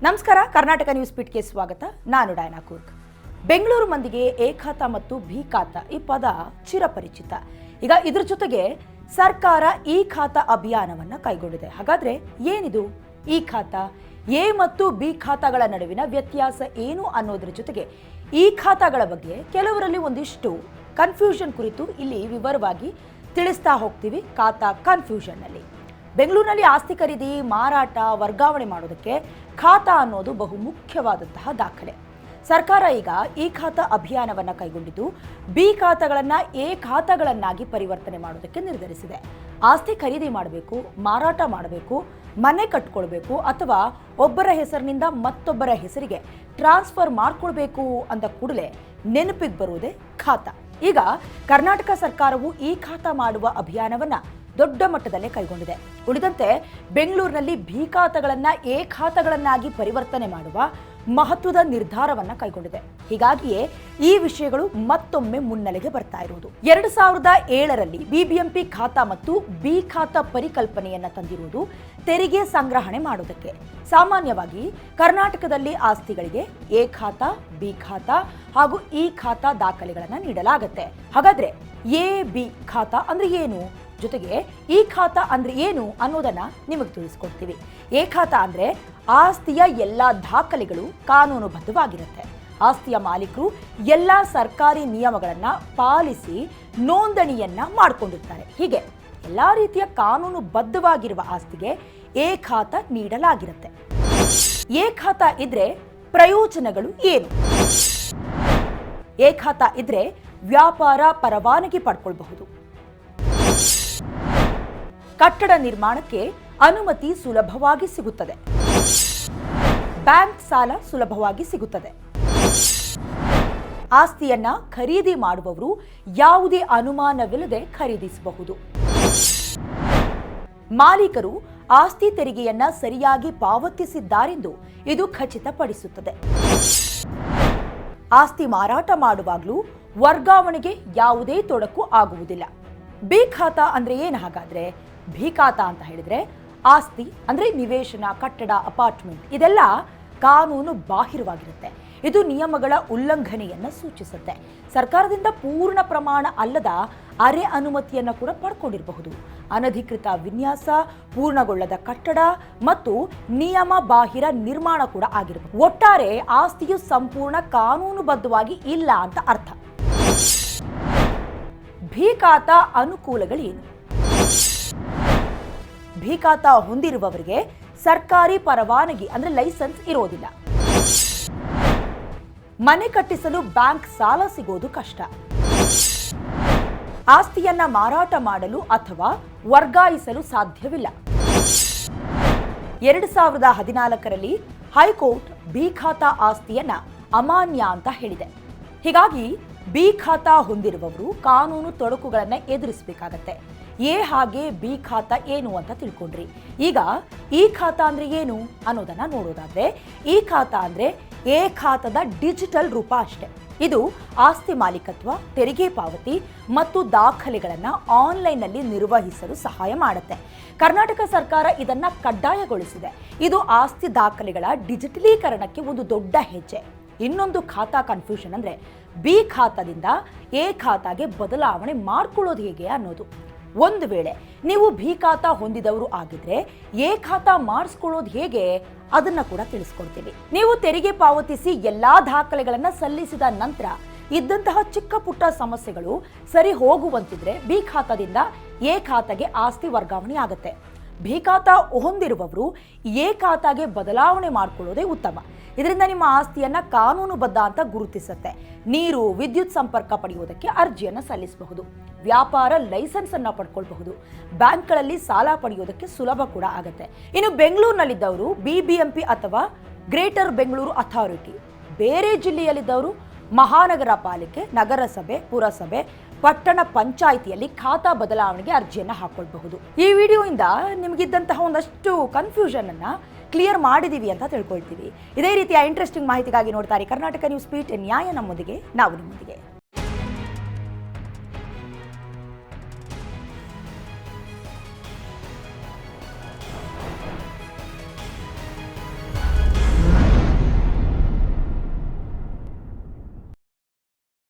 ನಮಸ್ಕಾರ. ಕರ್ನಾಟಕ ನ್ಯೂಸ್ ಪೀಟ್ಗೆ ಸ್ವಾಗತ. ನಾನು ಡೈನಾ ಕೂರ್ಗ್. ಬೆಂಗಳೂರು ಮಂದಿಗೆ ಎ ಖಾತಾ ಮತ್ತು ಬಿ ಖಾತಾ ಈ ಪದ ಚಿರಪರಿಚಿತ. ಈಗ ಇದ್ರ ಜೊತೆಗೆ ಸರ್ಕಾರ ಈ ಖಾತಾ ಅಭಿಯಾನವನ್ನು ಕೈಗೊಂಡಿದೆ. ಹಾಗಾದ್ರೆ ಏನಿದು ಈ ಖಾತಾ? ಎ ಮತ್ತು ಬಿ ಖಾತಾಗಳ ನಡುವಿನ ವ್ಯತ್ಯಾಸ ಏನು ಅನ್ನೋದ್ರ ಜೊತೆಗೆ ಈ ಖಾತಾಗಳ ಬಗ್ಗೆ ಕೆಲವರಲ್ಲಿ ಒಂದಿಷ್ಟು ಕನ್ಫ್ಯೂಷನ್ ಕುರಿತು ಇಲ್ಲಿ ವಿವರವಾಗಿ ತಿಳಿಸ್ತಾ ಹೋಗ್ತೀವಿ. ಖಾತಾ ಕನ್ಫ್ಯೂಷನ್ನಲ್ಲಿ ಬೆಂಗಳೂರಿನಲ್ಲಿ ಆಸ್ತಿ ಖರೀದಿ, ಮಾರಾಟ, ವರ್ಗಾವಣೆ ಮಾಡೋದಕ್ಕೆ ಖಾತಾ ಅನ್ನೋದು ಬಹು ಮುಖ್ಯವಾದಂತಹ ದಾಖಲೆ. ಸರ್ಕಾರ ಈಗ ಈ ಖಾತಾ ಅಭಿಯಾನವನ್ನು ಕೈಗೊಂಡಿದ್ದು ಬಿ ಖಾತಾಗಳನ್ನು ಎ ಖಾತಾಗಳನ್ನಾಗಿ ಪರಿವರ್ತನೆ ಮಾಡೋದಕ್ಕೆ ನಿರ್ಧರಿಸಿದೆ. ಆಸ್ತಿ ಖರೀದಿ ಮಾಡಬೇಕು, ಮಾರಾಟ ಮಾಡಬೇಕು, ಮನೆ ಕಟ್ಕೊಳ್ಬೇಕು ಅಥವಾ ಒಬ್ಬರ ಹೆಸರಿನಿಂದ ಮತ್ತೊಬ್ಬರ ಹೆಸರಿಗೆ ಟ್ರಾನ್ಸ್ಫರ್ ಮಾಡ್ಕೊಳ್ಬೇಕು ಅಂದ ಕೂಡಲೇ ನೆನಪಿಗೆ ಬರುವುದೇ ಖಾತಾ. ಈಗ ಕರ್ನಾಟಕ ಸರ್ಕಾರವು ಈ ಖಾತಾ ಮಾಡುವ ಅಭಿಯಾನವನ್ನು ದೊಡ್ಡ ಮಟ್ಟದಲ್ಲೇ ಕೈಗೊಂಡಿದೆ. ಉಳಿದಂತೆ ಬೆಂಗಳೂರಿನಲ್ಲಿ ಬಿ ಖಾತಾಗಳನ್ನು ಎ ಖಾತಾಗಳನ್ನಾಗಿ ಪರಿವರ್ತನೆ ಮಾಡುವ ಮಹತ್ವದ ನಿರ್ಧಾರವನ್ನು ಕೈಗೊಂಡಿದೆ. ಹೀಗಾಗಿಯೇ ಈ ವಿಷಯಗಳು ಮತ್ತೊಮ್ಮೆ ಮುನ್ನೆಲೆಗೆ ಬರ್ತಾ ಇರುವುದು. 2007ರಲ್ಲಿ ಬಿಬಿಎಂಪಿ ಖಾತಾ ಮತ್ತು ಬಿ ಖಾತಾ ಪರಿಕಲ್ಪನೆಯನ್ನ ತಂದಿರುವುದು ತೆರಿಗೆ ಸಂಗ್ರಹಣೆ ಮಾಡೋದಕ್ಕೆ. ಸಾಮಾನ್ಯವಾಗಿ ಕರ್ನಾಟಕದಲ್ಲಿ ಆಸ್ತಿಗಳಿಗೆ ಎ ಖಾತಾ, ಬಿ ಖಾತಾ ಹಾಗೂ ಈ ಖಾತಾ ದಾಖಲೆಗಳನ್ನು ನೀಡಲಾಗುತ್ತೆ. ಹಾಗಾದ್ರೆ ಎ ಬಿ ಖಾತಾ ಅಂದ್ರೆ ಏನು, ಜೊತೆಗೆ ಈ ಖಾತಾ ಅಂದ್ರೆ ಏನು ಅನ್ನೋದನ್ನ ನಿಮಗೆ ತಿಳಿಸ್ಕೊಡ್ತೀವಿ. ಎ ಖಾತಾ ಅಂದ್ರೆ ಆಸ್ತಿಯ ಎಲ್ಲ ದಾಖಲೆಗಳು ಕಾನೂನುಬದ್ಧವಾಗಿರುತ್ತೆ. ಆಸ್ತಿಯ ಮಾಲೀಕರು ಎಲ್ಲ ಸರ್ಕಾರಿ ನಿಯಮಗಳನ್ನ ಪಾಲಿಸಿ ನೋಂದಣಿಯನ್ನ ಮಾಡಿಕೊಂಡಿರ್ತಾರೆ. ಹೀಗೆ ಎಲ್ಲಾ ರೀತಿಯ ಕಾನೂನುಬದ್ಧವಾಗಿರುವ ಆಸ್ತಿಗೆ ಎ ಖಾತಾ ನೀಡಲಾಗಿರುತ್ತೆ. ಎ ಖಾತಾ ಇದ್ರೆ ಪ್ರಯೋಜನಗಳು ಏನು? ಎ ಖಾತಾ ಇದ್ರೆ ವ್ಯಾಪಾರ ಪರವಾನಗಿ ಪಡ್ಕೊಳ್ಬಹುದು, ಕಟ್ಟಡ ನಿರ್ಮಾಣಕ್ಕೆ ಅನುಮತಿ ಸುಲಭವಾಗಿ ಸಿಗುತ್ತದೆ, ಬ್ಯಾಂಕ್ ಸಾಲ ಸುಲಭವಾಗಿ ಸಿಗುತ್ತದೆ, ಆಸ್ತಿಯನ್ನ ಖರೀದಿ ಮಾಡುವವರು ಯಾವುದೇ ಅನುಮಾನವಿಲ್ಲದೆ ಖರೀದಿಸಬಹುದು, ಮಾಲೀಕರು ಆಸ್ತಿ ತೆರಿಗೆಯನ್ನ ಸರಿಯಾಗಿ ಪಾವತಿಸಿದ್ದಾರೆಂದು ಇದು ಖಚಿತಪಡಿಸುತ್ತದೆ, ಆಸ್ತಿ ಮಾರಾಟ ಮಾಡುವಾಗಲೂ ವರ್ಗಾವಣೆಗೆ ಯಾವುದೇ ತೊಡಕು ಆಗುವುದಿಲ್ಲ. ಬಿ ಖಾತಾ ಅಂದ್ರೆ ಏನು? ಹಾಗಾದ್ರೆ ಬಿ ಖಾತಾ ಅಂತ ಹೇಳಿದ್ರೆ ಆಸ್ತಿ ಅಂದ್ರೆ ನಿವೇಶನ, ಕಟ್ಟಡ, ಅಪಾರ್ಟ್ಮೆಂಟ್ ಇದೆಲ್ಲ ಕಾನೂನು ಬಾಹಿರವಾಗಿರುತ್ತೆ. ಇದು ನಿಯಮಗಳ ಉಲ್ಲಂಘನೆಯನ್ನ ಸೂಚಿಸುತ್ತೆ. ಸರ್ಕಾರದಿಂದ ಪೂರ್ಣ ಪ್ರಮಾಣ ಅಲ್ಲದ ಅರೆ ಅನುಮತಿಯನ್ನ ಕೂಡ ಪಡ್ಕೊಂಡಿರಬಹುದು. ಅನಧಿಕೃತ ವಿನ್ಯಾಸ, ಪೂರ್ಣಗೊಳ್ಳದ ಕಟ್ಟಡ ಮತ್ತು ನಿಯಮ ಬಾಹಿರ ನಿರ್ಮಾಣ ಕೂಡ ಆಗಿರಬಹುದು. ಒಟ್ಟಾರೆ ಆಸ್ತಿಯು ಸಂಪೂರ್ಣ ಕಾನೂನುಬದ್ಧವಾಗಿ ಇಲ್ಲ ಅಂತ ಅರ್ಥ. ಬಿ ಖಾತಾ ಅನುಕೂಲಗಳೇನು? ಬಿ ಖಾತಾ ಹೊಂದಿರುವವರಿಗೆ ಸರ್ಕಾರಿ ಪರವಾನಗಿ ಅಂದ್ರೆ ಲೈಸೆನ್ಸ್ ಇರೋದಿಲ್ಲ. ಮನೆ ಕಟ್ಟಿಸಲು ಬ್ಯಾಂಕ್ ಸಾಲ ಸಿಗೋದು ಕಷ್ಟ. ಆಸ್ತಿಯನ್ನ ಮಾರಾಟ ಮಾಡಲು ಅಥವಾ ವರ್ಗಾಯಿಸಲು ಸಾಧ್ಯವಿಲ್ಲ. 2014ರಲ್ಲಿ ಹೈಕೋರ್ಟ್ ಬಿ ಖಾತಾ ಆಸ್ತಿಯನ್ನ ಅಮಾನ್ಯ ಅಂತ ಹೇಳಿದೆ. ಹೀಗಾಗಿ ಬಿ ಖಾತಾ ಹೊಂದಿರುವವರು ಕಾನೂನು ತೊಡಕುಗಳನ್ನ ಎದುರಿಸಬೇಕಾಗತ್ತೆ. ಎ ಹಾಗೆ ಬಿ ಖಾತಾ ಏನು ಅಂತ ತಿಳ್ಕೊಂಡ್ರಿ. ಈಗ ಈ ಖಾತಾ ಅಂದ್ರೆ ಏನು ಅನ್ನೋದನ್ನ ನೋಡೋದಾದ್ರೆ, ಈ ಖಾತಾ ಅಂದ್ರೆ ಎ ಖಾತಾದ ಡಿಜಿಟಲ್ ರೂಪ ಅಷ್ಟೇ. ಇದು ಆಸ್ತಿ ಮಾಲೀಕತ್ವ, ತೆರಿಗೆ ಪಾವತಿ ಮತ್ತು ದಾಖಲೆಗಳನ್ನ ಆನ್ಲೈನ್ನಲ್ಲಿ ನಿರ್ವಹಿಸಲು ಸಹಾಯ ಮಾಡುತ್ತೆ. ಕರ್ನಾಟಕ ಸರ್ಕಾರ ಇದನ್ನ ಕಡ್ಡಾಯಗೊಳಿಸಿದೆ. ಇದು ಆಸ್ತಿ ದಾಖಲೆಗಳ ಡಿಜಿಟಲೀಕರಣಕ್ಕೆ ಒಂದು ದೊಡ್ಡ ಹೆಜ್ಜೆ. ಇನ್ನೊಂದು ಖಾತಾ ಕನ್ಫ್ಯೂಷನ್ ಅಂದ್ರೆ ಬಿ ಖಾತಾದಿಂದ ಎ ಖಾತಾಗೆ ಬದಲಾವಣೆ ಮಾಡ್ಕೊಳ್ಳೋದು ಹೇಗೆ ಅನ್ನೋದು. ಒಂದು ವೇಳೆ ನೀವು ಬಿ ಖಾತಾ ಹೊಂದಿದವರು ಆಗಿದ್ರೆ ಎ ಖಾತಾ ಮಾಡಿಸ್ಕೊಳ್ಳೋದು ಹೇಗೆ ಅದನ್ನ ಕೂಡ ತಿಳಿಸ್ಕೊಡ್ತೀವಿ. ನೀವು ತೆರಿಗೆ ಪಾವತಿಸಿ ಎಲ್ಲಾ ದಾಖಲೆಗಳನ್ನ ಸಲ್ಲಿಸಿದ ನಂತರ ಇದ್ದಂತಹ ಚಿಕ್ಕ ಪುಟ್ಟ ಸಮಸ್ಯೆಗಳು ಸರಿ ಹೋಗುವಂತಿದ್ರೆ ಬಿ ಖಾತಾದಿಂದ ಎ ಖಾತಾಗೆ ಆಸ್ತಿ ವರ್ಗಾವಣೆ ಆಗುತ್ತೆ. ಬಿ ಖಾತಾ ಹೊಂದಿರುವವರು ಎ ಖಾತಾಗೆ ಬದಲಾವಣೆ ಮಾಡಿಕೊಳ್ಳೋದೇ ಉತ್ತಮ. ಇದರಿಂದ ನಿಮ್ಮ ಆಸ್ತಿಯನ್ನ ಕಾನೂನುಬದ್ಧ ಅಂತ ಗುರುತಿಸುತ್ತೆ. ನೀರು, ವಿದ್ಯುತ್ ಸಂಪರ್ಕ ಪಡೆಯುವುದಕ್ಕೆ ಅರ್ಜಿಯನ್ನು ಸಲ್ಲಿಸಬಹುದು, ವ್ಯಾಪಾರ ಲೈಸೆನ್ಸ್ ಅನ್ನ ಪಡ್ಕೊಳ್ಬಹುದು, ಬ್ಯಾಂಕ್ಗಳಲ್ಲಿ ಸಾಲ ಪಡೆಯುವುದಕ್ಕೆ ಸುಲಭ ಕೂಡ ಆಗುತ್ತೆ. ಇನ್ನು ಬೆಂಗಳೂರಿನಲ್ಲಿದ್ದವರು ಬಿಬಿಎಂಪಿ ಅಥವಾ ಗ್ರೇಟರ್ ಬೆಂಗಳೂರು ಅಥಾರಿಟಿ, ಬೇರೆ ಜಿಲ್ಲೆಯಲ್ಲಿದ್ದವರು ಮಹಾನಗರ ಪಾಲಿಕೆ, ನಗರಸಭೆ, ಪುರಸಭೆ, ಪಟ್ಟಣ ಪಂಚಾಯಿತಿಯಲ್ಲಿ ಖಾತಾ ಬದಲಾವಣೆಗೆ ಅರ್ಜಿಯನ್ನು ಹಾಕೊಳ್ಬಹುದು. ಈ ವಿಡಿಯೋಯಿಂದ ನಿಮಗಿದ್ದಂತಹ ಒಂದಷ್ಟು ಕನ್ಫ್ಯೂಷನ್ ಅನ್ನ ಕ್ಲಿಯರ್ ಮಾಡಿದೀವಿ ಅಂತ ತಿಳ್ಕೊಳ್ತೀವಿ. ಇದೇ ರೀತಿಯ ಇಂಟ್ರೆಸ್ಟಿಂಗ್ ಮಾಹಿತಿಗಾಗಿ ನೋಡ್ತಾರೆ ಕರ್ನಾಟಕ ನ್ಯೂಸ್ ಪೀಟ್. ನ್ಯಾಯ ನಮ್ಮೊಂದಿಗೆ, ನಾವು ನಿಮ್ಮೊಂದಿಗೆ.